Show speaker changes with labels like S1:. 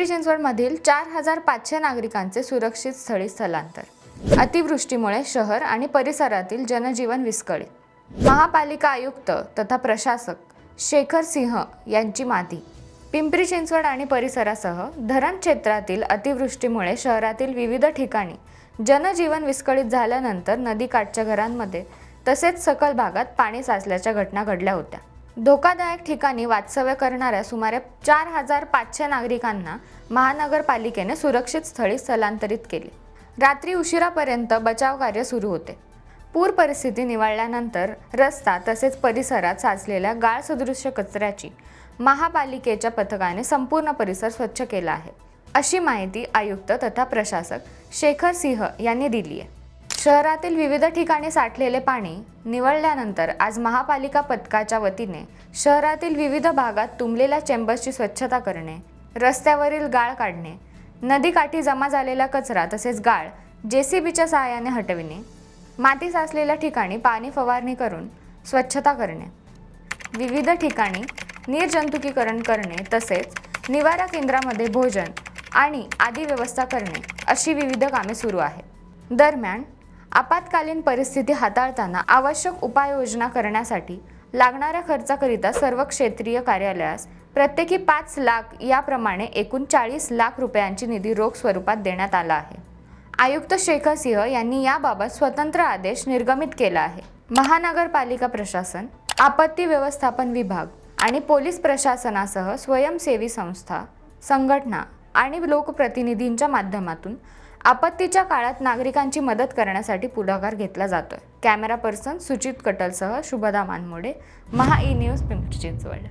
S1: पिंपरी चिंचवडमधील 4,500 नागरिकांचे सुरक्षित स्थळी स्थलांतर। अतिवृष्टीमुळे शहर आणि परिसरातील जनजीवन विस्कळीत। महापालिका आयुक्त तथा प्रशासक शेखर सिंह यांची माती। पिंपरी चिंचवड आणि परिसरासह धरण क्षेत्रातील अतिवृष्टीमुळे शहरातील विविध ठिकाणी जनजीवन विस्कळीत झाल्यानंतर नदीकाठच्या घरांमध्ये तसेच सखल भागात पाणी साचल्याच्या घटना घडल्या होत्या। धोकादायक ठिकाणी वास्तव्य करणाऱ्या सुमारे 4,500 नागरिकांना महानगरपालिकेने सुरक्षित स्थळी स्थलांतरित केले। रात्री उशिरापर्यंत बचाव कार्य सुरू होते। पूर परिस्थिती निवळल्यानंतर रस्ता तसेच परिसरात साचलेल्या गाळ सदृश्य कचऱ्याची महापालिकेच्या पथकाने संपूर्ण परिसर स्वच्छ केला आहे, अशी माहिती आयुक्त तथा प्रशासक शेखर सिंह यांनी दिली आहे। शहरातील विविध ठिकाणी साठलेले पाणी निवळल्यानंतर आज महापालिका पथकाच्या वतीने शहरातील विविध भागात तुंबलेल्या चेंबर्सची स्वच्छता करणे, रस्त्यावरील गाळ काढणे, नदीकाठी जमा झालेला कचरा तसेच गाळ जेसीबीच्या सहाय्याने हटविणे, माती साचलेल्या ठिकाणी पाणी फवारणी करून स्वच्छता करणे, विविध ठिकाणी निर्जंतुकीकरण करणे तसेच निवारा केंद्रामध्ये भोजन आणि आदी व्यवस्था करणे अशी विविध कामे सुरू आहेत। दरम्यान आपत्कालीन परिस्थिती हाताळताना आवश्यक उपाययोजना करण्यासाठी लागणाऱ्या खर्चाकरिता सर्व क्षेत्रीय कार्यालयास प्रत्येकी 5 लाख याप्रमाणे एकूण 40 लाख रुपयांची निधी रोख स्वरूपात देण्यात आला आहे। आयुक्त शेखर सिंह यांनी याबाबत स्वतंत्र आदेश निर्गमित केला आहे। महानगरपालिका प्रशासन, आपत्ती व्यवस्थापन विभाग आणि पोलीस प्रशासनासह स्वयंसेवी संस्था, संघटना आणि लोकप्रतिनिधींच्या माध्यमातून आपत्तीच्या काळात नागरिकांची मदत करण्यासाठी पुढाकार घेतला जातोय। कॅमेरा पर्सन सुचित कटलसह शुभदा मानमोडे, महा ई न्यूज, पिंपरी चिंचवड।